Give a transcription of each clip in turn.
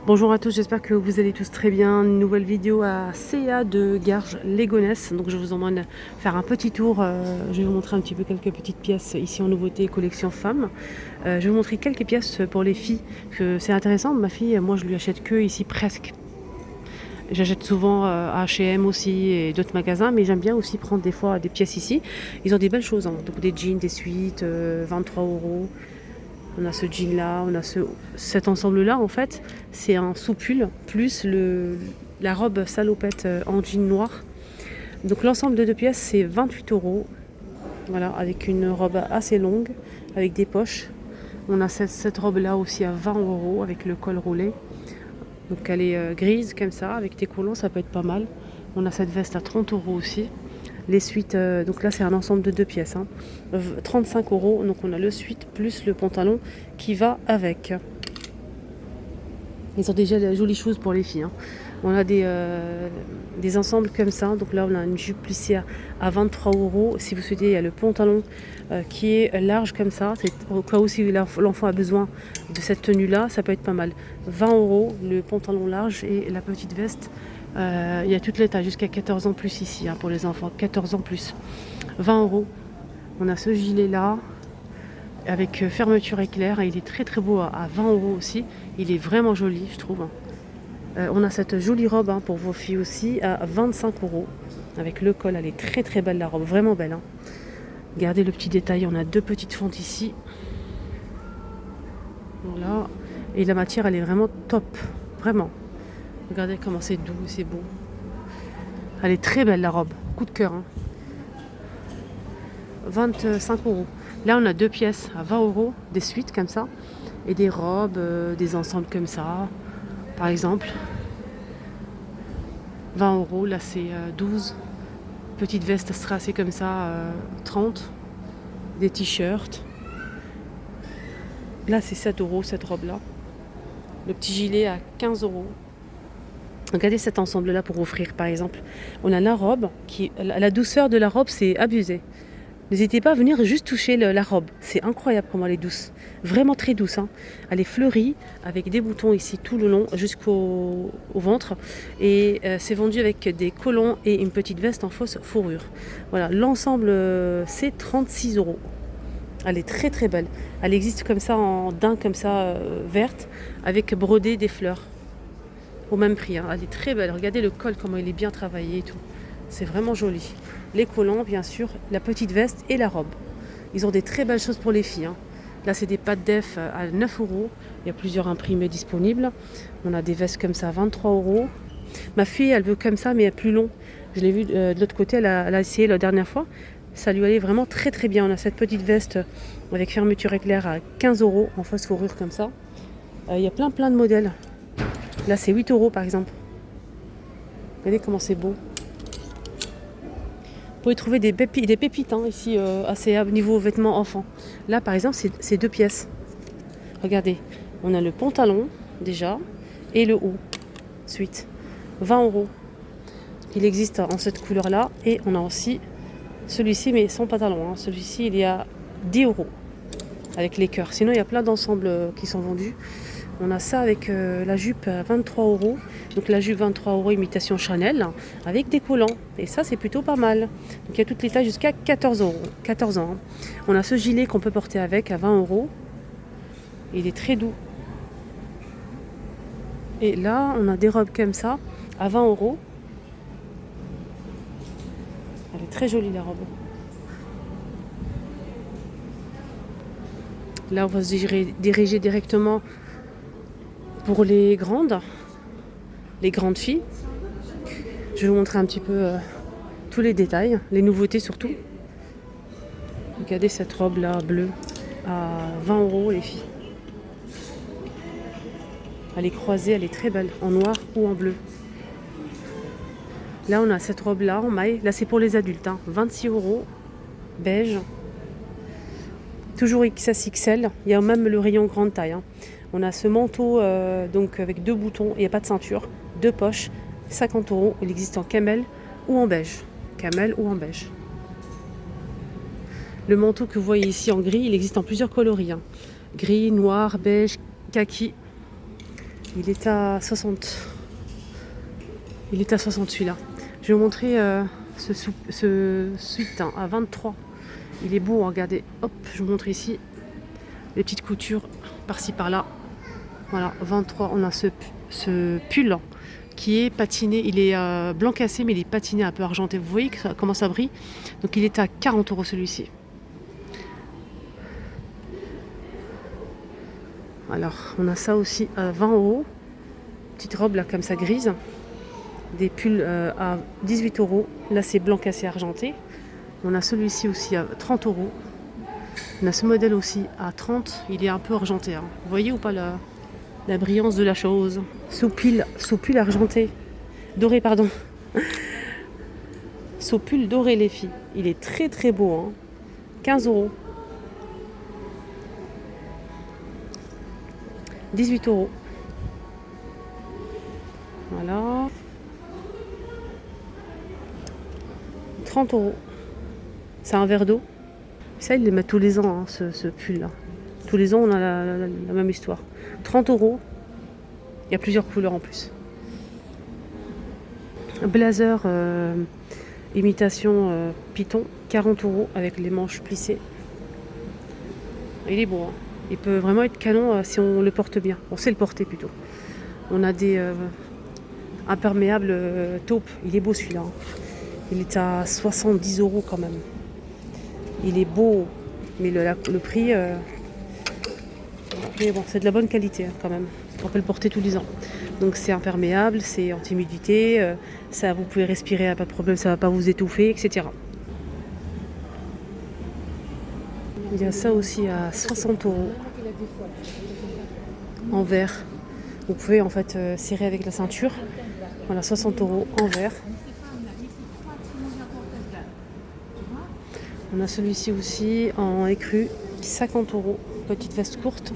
Bonjour à tous, j'espère que vous allez tous très bien. Une nouvelle vidéo à CA de Garges-Légonesse. Donc je vous emmène faire un petit tour. Je vais vous montrer un petit peu quelques petites pièces ici en nouveauté collection femmes. Je vais vous montrer quelques pièces pour les filles. C'est intéressant, ma fille, moi je lui achète que ici presque. J'achète souvent à H&M aussi et d'autres magasins, mais j'aime bien aussi prendre des fois des pièces ici. Ils ont des belles choses, hein. Donc des jeans, des suites, 23 euros. On a ce jean là, on a cet ensemble là en fait, c'est un soupule plus la robe salopette en jean noir. Donc l'ensemble de deux pièces c'est 28 euros. Voilà, avec une robe assez longue, avec des poches. On a cette robe là aussi à 20 euros avec le col roulé. Donc elle est grise comme ça, avec des collants, ça peut être pas mal. On a cette veste à 30 euros aussi. Les suites, donc là c'est un ensemble de deux pièces, hein. 35 euros, donc on a le suite plus le pantalon qui va avec. Ils ont déjà des jolies choses pour les filles, hein. On a des ensembles comme ça, donc là on a une jupe plissée à 23 euros. Si vous souhaitez, il y a le pantalon qui est large comme ça, c'est au cas où si l'enfant a besoin de cette tenue là, ça peut être pas mal. 20 euros le pantalon large et la petite veste. Il y a toutes les tailles jusqu'à 14 ans plus ici, hein, pour les enfants, 14 ans plus. 20 euros. On a ce gilet là avec fermeture éclair, il est très très beau à 20 euros aussi. Il est vraiment joli, je trouve. On a cette jolie robe, hein, pour vos filles aussi à 25 euros avec le col. Elle est très très belle, la robe, vraiment belle, hein. Regardez le petit détail, on a deux petites fentes ici. Voilà. Et la matière elle est vraiment top, vraiment. Regardez comment c'est doux, c'est beau. Elle est très belle la robe, coup de cœur, hein. 25 euros. Là on a deux pièces à 20 euros, des suites comme ça, et des robes, des ensembles comme ça, par exemple. 20 euros, là c'est 12. Petite veste strassée comme ça, 30. Des t-shirts. Là c'est 7 euros cette robe là. Le petit gilet à 15 euros. Regardez cet ensemble là pour offrir par exemple. On a la robe, la douceur de la robe c'est abusé. N'hésitez pas à venir juste toucher la robe. C'est incroyable comment elle est douce. Vraiment très douce, hein. Elle est fleurie avec des boutons ici tout le long jusqu'au ventre. Et c'est vendu avec des collants et une petite veste en fausse fourrure. Voilà, l'ensemble c'est 36 euros. Elle est très très belle. Elle existe comme ça en daim comme ça verte avec brodé des fleurs. Au même prix, hein. Elle est très belle. Regardez le col comment il est bien travaillé et tout. C'est vraiment joli. Les collants, bien sûr, la petite veste et la robe. Ils ont des très belles choses pour les filles, hein. Là, c'est des pattes def à 9 euros. Il y a plusieurs imprimés disponibles. On a des vestes comme ça à 23 euros. Ma fille, elle veut comme ça, mais plus long. Je l'ai vu de l'autre côté, elle a essayé la dernière fois. Ça lui allait vraiment très très bien. On a cette petite veste avec fermeture éclair à 15 euros en fausse fourrure comme ça. Il y a plein de modèles. Là, c'est 8 euros par exemple. Regardez comment c'est beau. Vous pouvez trouver des pépites, hein, ici assez à niveau vêtements enfants. Là par exemple c'est deux pièces. Regardez, on a le pantalon déjà et le haut. Suite. 20 euros. Il existe en cette couleur là et on a aussi celui-ci mais sans pantalon, hein. Celui-ci il y a 10 euros avec les cœurs. Sinon il y a plein d'ensembles qui sont vendus. On a ça avec la jupe à 23 euros. Donc la jupe 23 euros imitation Chanel avec des collants. Et ça c'est plutôt pas mal. Donc il y a toutes les tailles jusqu'à 14 euros. 14 ans. On a ce gilet qu'on peut porter avec à 20 euros. Il est très doux. Et là on a des robes comme ça à 20 euros. Elle est très jolie la robe. Là on va se diriger directement pour les grandes filles. Je vais vous montrer un petit peu tous les détails, les nouveautés surtout. Regardez cette robe là bleue à 20 euros les filles. Elle est croisée, elle est très belle, en noir ou en bleu. Là on a cette robe là en maille, là c'est pour les adultes, hein. 26 euros, beige. Toujours XXL, il y a même le rayon grande taille, hein. On a ce manteau donc avec deux boutons, il n'y a pas de ceinture, deux poches, 50 euros. Il existe en camel ou en beige. Camel ou en beige. Le manteau que vous voyez ici en gris, il existe en plusieurs coloris, hein. Gris, noir, beige, kaki. Il est à 60. Il est à 60 celui-là. Je vais vous montrer ce sweat hein, à 23. Il est beau, regardez. Hop, je vous montre ici. Les petites coutures par-ci par-là. Voilà, 23. On a ce pull qui est patiné. Il est blanc cassé, mais il est patiné un peu argenté. Vous voyez comment ça brille? Donc il est à 40 € celui-ci. Alors, on a ça aussi à 20 €. Petite robe là, comme ça, grise. Des pulls à 18 €. Là, c'est blanc cassé argenté. On a celui-ci aussi à 30 €. On a ce modèle aussi à 30. Il est un peu argenté. Hein. Vous voyez ou pas la brillance de la chose? Sous pull argenté. Doré, pardon. Sous pull doré, les filles. Il est très très beau. Hein. 15 €. 18 €. Voilà. 30 €. C'est un verre d'eau. Ça, ils les mettent tous les ans, hein, ce pull-là. Tous les ans, on a la même histoire. 30 €. Il y a plusieurs couleurs en plus. Un blazer imitation python, 40 € avec les manches plissées. Il est beau. Hein. Il peut vraiment être canon si on le porte bien. On sait le porter plutôt. On a des imperméables taupe. Il est beau celui-là. Hein. Il est à 70 € quand même. Il est beau, mais le prix, mais bon, c'est de la bonne qualité hein, quand même. On peut le porter tous les ans. Donc c'est imperméable, c'est anti-humidité, ça vous pouvez respirer, pas de problème, ça ne va pas vous étouffer, etc. Il y a ça aussi à 60 € en verre. Vous pouvez en fait serrer avec la ceinture. Voilà, 60 € en verre. On a celui-ci aussi en écru, 50 €, petite veste courte.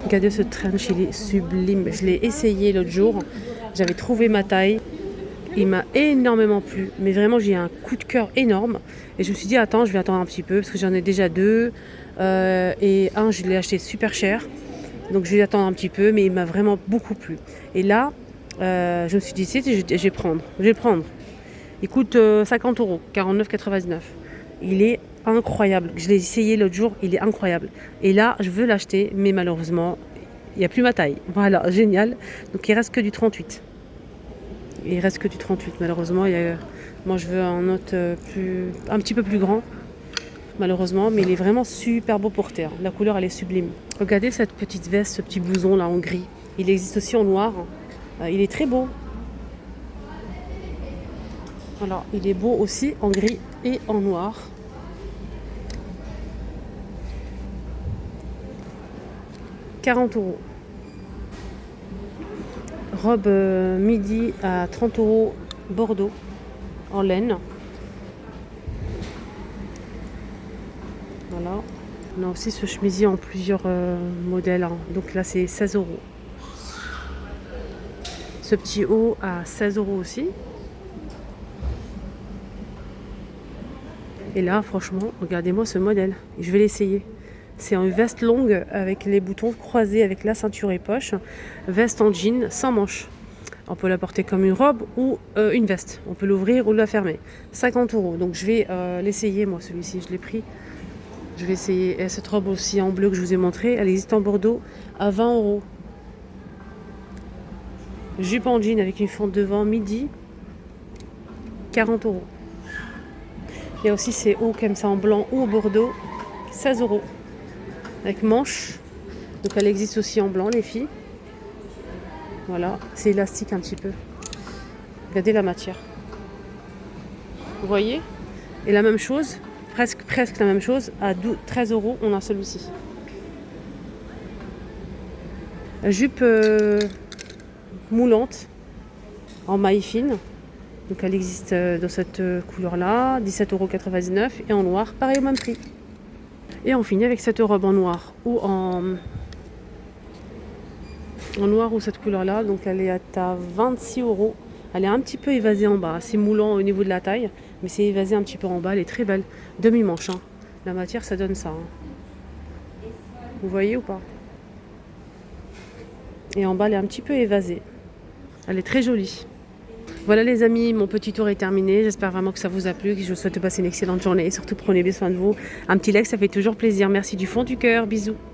Regardez ce trench, il est sublime. Je l'ai essayé l'autre jour, j'avais trouvé ma taille. Il m'a énormément plu, mais vraiment j'ai eu un coup de cœur énorme. Et je me suis dit, attends, je vais attendre un petit peu, parce que j'en ai déjà deux. Et un, je l'ai acheté super cher. Donc je vais attendre un petit peu, mais il m'a vraiment beaucoup plu. Et là, je me suis dit, je vais prendre. Il coûte 50 €, 49,99 €. Il est incroyable. Je l'ai essayé l'autre jour, il est incroyable. Et là, je veux l'acheter, mais malheureusement, il n'y a plus ma taille. Voilà, génial. Donc il reste que du 38. Il reste que du 38, malheureusement. Moi, je veux un autre un petit peu plus grand, malheureusement. Mais il est vraiment super beau porté. Hein. La couleur, elle est sublime. Regardez cette petite veste, ce petit blouson là en gris. Il existe aussi en noir. Il est très beau. Voilà, il est beau aussi en gris et en noir. « 40 €. Robe midi à 30 € Bordeaux en laine. Voilà. On a aussi ce chemisier en plusieurs modèles. Hein. Donc là c'est 16 €. Ce petit haut à 16 € aussi. Et là, franchement, regardez-moi ce modèle. Je vais l'essayer. C'est une veste longue avec les boutons croisés avec la ceinture et poche. Veste en jean sans manches. On peut la porter comme une robe ou une veste. On peut l'ouvrir ou la fermer. 50 €. Donc je vais l'essayer, moi, celui-ci. Je l'ai pris. Je vais essayer. Et cette robe aussi en bleu que je vous ai montré, elle existe en Bordeaux à 20 €. Jupe en jean avec une fente devant midi. 40 €. Il y a aussi ces hauts comme ça en blanc ou au Bordeaux, 16 €. Avec manches. Donc elle existe aussi en blanc, les filles. Voilà, c'est élastique un petit peu. Regardez la matière. Vous voyez? Et la même chose, presque la même chose, à 13 €, on a celui-ci. La jupe moulante en maille fine. Donc elle existe dans cette couleur-là, 17,99 € et en noir, pareil au même prix. Et on finit avec cette robe en noir ou en noir ou cette couleur-là. Donc elle est à 26 €. Elle est un petit peu évasée en bas. C'est moulant au niveau de la taille, mais c'est évasé un petit peu en bas. Elle est très belle. Demi-manche. Hein. La matière, ça donne ça. Hein. Vous voyez ou pas? Et en bas, elle est un petit peu évasée. Elle est très jolie. Voilà les amis, mon petit tour est terminé. J'espère vraiment que ça vous a plu, que je vous souhaite de passer une excellente journée. Et surtout, prenez bien soin de vous. Un petit like, ça fait toujours plaisir. Merci du fond du cœur. Bisous.